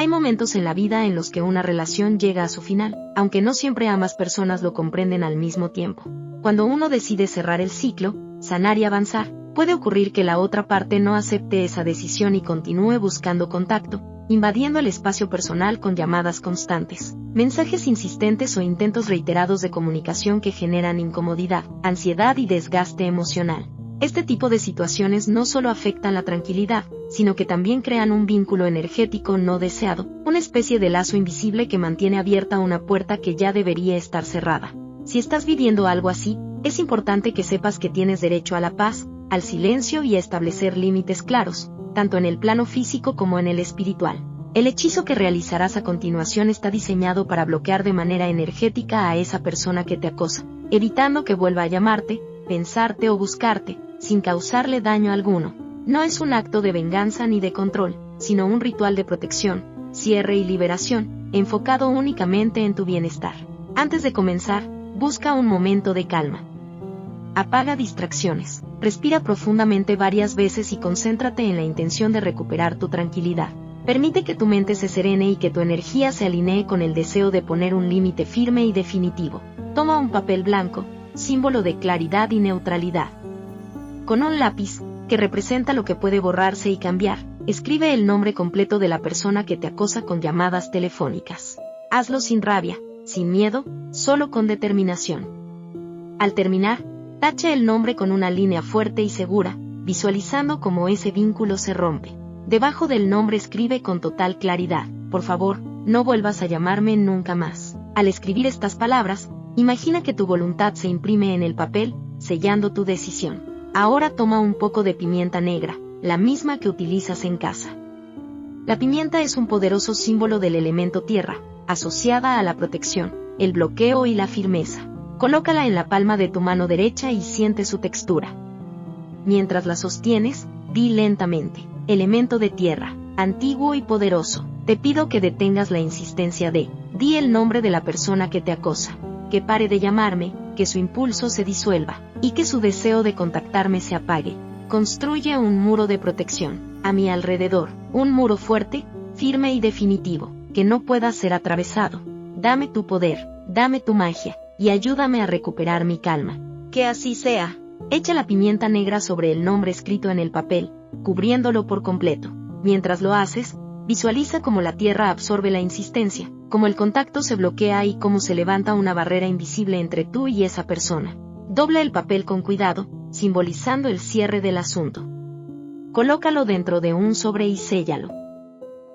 Hay momentos en la vida en los que una relación llega a su final, aunque no siempre ambas personas lo comprenden al mismo tiempo. Cuando uno decide cerrar el ciclo, sanar y avanzar, puede ocurrir que la otra parte no acepte esa decisión y continúe buscando contacto, invadiendo el espacio personal con llamadas constantes, mensajes insistentes o intentos reiterados de comunicación que generan incomodidad, ansiedad y desgaste emocional. Este tipo de situaciones no solo afectan la tranquilidad, sino que también crean un vínculo energético no deseado, una especie de lazo invisible que mantiene abierta una puerta que ya debería estar cerrada. Si estás viviendo algo así, es importante que sepas que tienes derecho a la paz, al silencio y a establecer límites claros, tanto en el plano físico como en el espiritual. El hechizo que realizarás a continuación está diseñado para bloquear de manera energética a esa persona que te acosa, evitando que vuelva a llamarte, pensarte o buscarte, sin causarle daño alguno. No es un acto de venganza ni de control, sino un ritual de protección, cierre y liberación, enfocado únicamente en tu bienestar. Antes de comenzar, busca un momento de calma. Apaga distracciones, respira profundamente varias veces y concéntrate en la intención de recuperar tu tranquilidad. Permite que tu mente se serene y que tu energía se alinee con el deseo de poner un límite firme y definitivo. Toma un papel blanco, símbolo de claridad y neutralidad. Con un lápiz, que representa lo que puede borrarse y cambiar, escribe el nombre completo de la persona que te acosa con llamadas telefónicas. Hazlo sin rabia, sin miedo, solo con determinación. Al terminar, tacha el nombre con una línea fuerte y segura, visualizando cómo ese vínculo se rompe. Debajo del nombre escribe con total claridad: por favor, no vuelvas a llamarme nunca más. Al escribir estas palabras, imagina que tu voluntad se imprime en el papel, sellando tu decisión. Ahora toma un poco de pimienta negra, la misma que utilizas en casa. La pimienta es un poderoso símbolo del elemento tierra, asociada a la protección, el bloqueo y la firmeza. Colócala en la palma de tu mano derecha y siente su textura. Mientras la sostienes, di lentamente: elemento de tierra, antiguo y poderoso, te pido que detengas la insistencia de... Di el nombre de la persona que te acosa, que pare de llamarme, que su impulso se disuelva, y que su deseo de contactarme se apague. Construye un muro de protección a mi alrededor, un muro fuerte, firme y definitivo, que no pueda ser atravesado. Dame tu poder, dame tu magia, y ayúdame a recuperar mi calma. Que así sea. Echa la pimienta negra sobre el nombre escrito en el papel, cubriéndolo por completo. Mientras lo haces, visualiza cómo la tierra absorbe la insistencia, cómo el contacto se bloquea y cómo se levanta una barrera invisible entre tú y esa persona. Dobla el papel con cuidado, simbolizando el cierre del asunto. Colócalo dentro de un sobre y séllalo.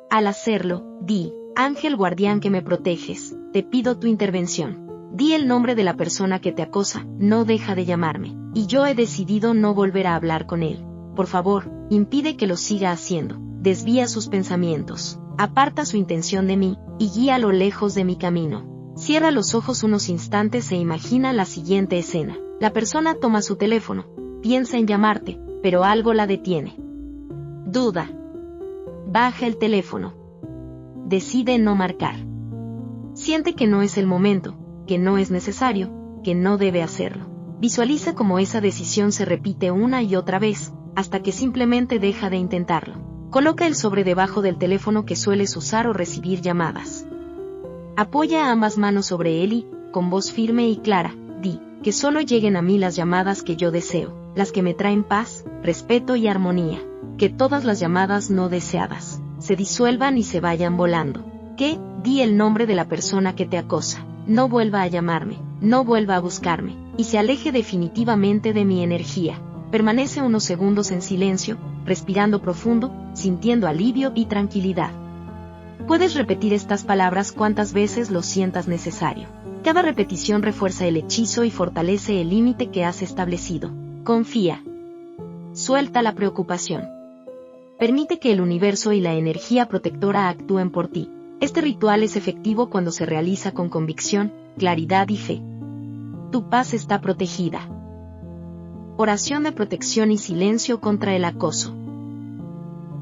Al hacerlo, di: ángel guardián que me proteges, te pido tu intervención. Di el nombre de la persona que te acosa, no deja de llamarme, y yo he decidido no volver a hablar con él. Por favor, impide que lo siga haciendo, desvía sus pensamientos, aparta su intención de mí, y guíalo lejos de mi camino. Cierra los ojos unos instantes e imagina la siguiente escena. La persona toma su teléfono, piensa en llamarte, pero algo la detiene. Duda. Baja el teléfono. Decide no marcar. Siente que no es el momento, que no es necesario, que no debe hacerlo. Visualiza cómo esa decisión se repite una y otra vez, hasta que simplemente deja de intentarlo. Coloca el sobre debajo del teléfono que sueles usar o recibir llamadas. Apoya ambas manos sobre él y, con voz firme y clara, di: que solo lleguen a mí las llamadas que yo deseo, las que me traen paz, respeto y armonía. Que todas las llamadas no deseadas se disuelvan y se vayan volando. Que, di el nombre de la persona que te acosa, no vuelva a llamarme, no vuelva a buscarme, y se aleje definitivamente de mi energía. Permanece unos segundos en silencio, respirando profundo, sintiendo alivio y tranquilidad. Puedes repetir estas palabras cuantas veces lo sientas necesario. Cada repetición refuerza el hechizo y fortalece el límite que has establecido. Confía. Suelta la preocupación. Permite que el universo y la energía protectora actúen por ti. Este ritual es efectivo cuando se realiza con convicción, claridad y fe. Tu paz está protegida. Oración de protección y silencio contra el acoso.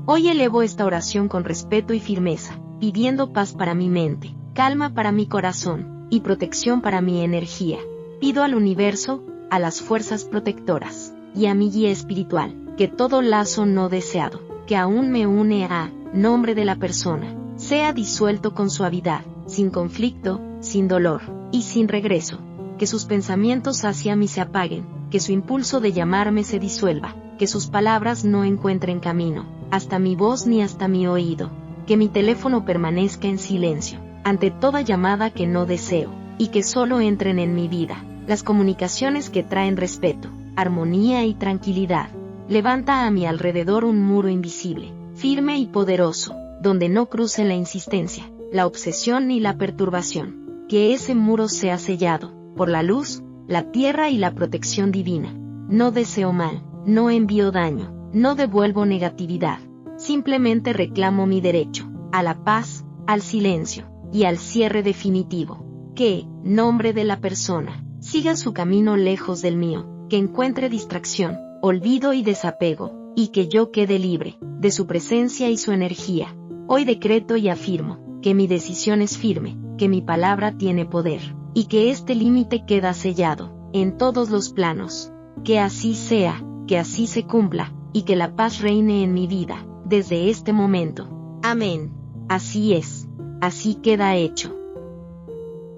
Hoy elevo esta oración con respeto y firmeza, pidiendo paz para mi mente, calma para mi corazón, y protección para mi energía. Pido al universo, a las fuerzas protectoras, y a mi guía espiritual, que todo lazo no deseado, que aún me une a nombre de la persona, sea disuelto con suavidad, sin conflicto, sin dolor, y sin regreso. Que sus pensamientos hacia mí se apaguen, que su impulso de llamarme se disuelva, que sus palabras no encuentren camino, hasta mi voz ni hasta mi oído. Que mi teléfono permanezca en silencio, ante toda llamada que no deseo, y que solo entren en mi vida las comunicaciones que traen respeto, armonía y tranquilidad. Levanta a mi alrededor un muro invisible, firme y poderoso, donde no cruce la insistencia, la obsesión ni la perturbación. Que ese muro sea sellado por la luz, la tierra y la protección divina. No deseo mal, no envío daño, no devuelvo negatividad. Simplemente reclamo mi derecho a la paz, al silencio y al cierre definitivo. Que, nombre de la persona, siga su camino lejos del mío, que encuentre distracción, olvido y desapego, y que yo quede libre de su presencia y su energía. Hoy decreto y afirmo que mi decisión es firme, que mi palabra tiene poder, y que este límite queda sellado en todos los planos. Que así sea, que así se cumpla, y que la paz reine en mi vida, desde este momento. Amén. Así es. Así queda hecho.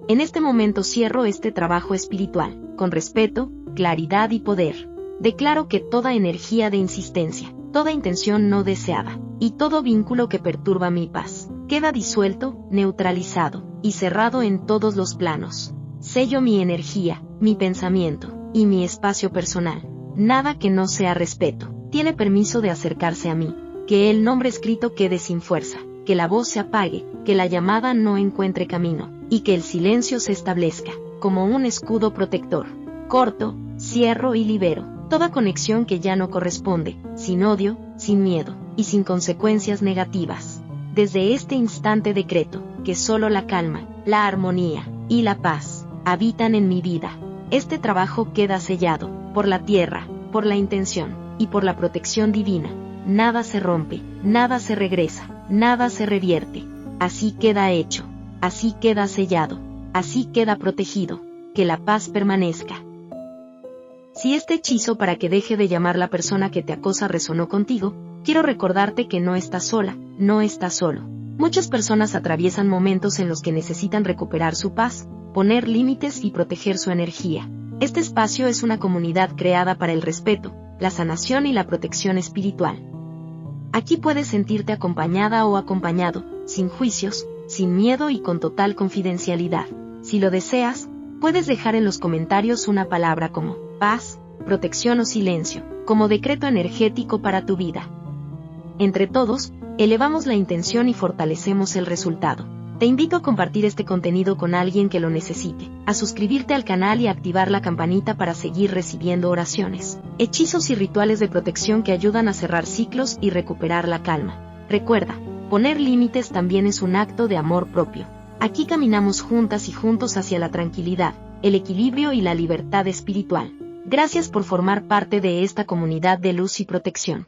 En este momento cierro este trabajo espiritual, con respeto, claridad y poder. Declaro que toda energía de insistencia, toda intención no deseada, y todo vínculo que perturba mi paz, queda disuelto, neutralizado, y cerrado en todos los planos. Sello mi energía, mi pensamiento, y mi espacio personal. Nada que no sea respeto tiene permiso de acercarse a mí. Que el nombre escrito quede sin fuerza, que la voz se apague, que la llamada no encuentre camino, y que el silencio se establezca, como un escudo protector. Corto, cierro y libero toda conexión que ya no corresponde, sin odio, sin miedo, y sin consecuencias negativas. Desde este instante decreto, que solo la calma, la armonía, y la paz, habitan en mi vida. Este trabajo queda sellado, por la tierra, por la intención, y por la protección divina. Nada se rompe, nada se regresa, nada se revierte. Así queda hecho, así queda sellado, así queda protegido. Que la paz permanezca. Si este hechizo para que deje de llamar la persona que te acosa resonó contigo, quiero recordarte que no estás sola, no estás solo. Muchas personas atraviesan momentos en los que necesitan recuperar su paz, poner límites y proteger su energía. Este espacio es una comunidad creada para el respeto, la sanación y la protección espiritual. Aquí puedes sentirte acompañada o acompañado, sin juicios, sin miedo y con total confidencialidad. Si lo deseas, puedes dejar en los comentarios una palabra como paz, protección o silencio, como decreto energético para tu vida. Entre todos, elevamos la intención y fortalecemos el resultado. Te invito a compartir este contenido con alguien que lo necesite, a suscribirte al canal y a activar la campanita para seguir recibiendo oraciones, hechizos y rituales de protección que ayudan a cerrar ciclos y recuperar la calma. Recuerda, poner límites también es un acto de amor propio. Aquí caminamos juntas y juntos hacia la tranquilidad, el equilibrio y la libertad espiritual. Gracias por formar parte de esta comunidad de luz y protección.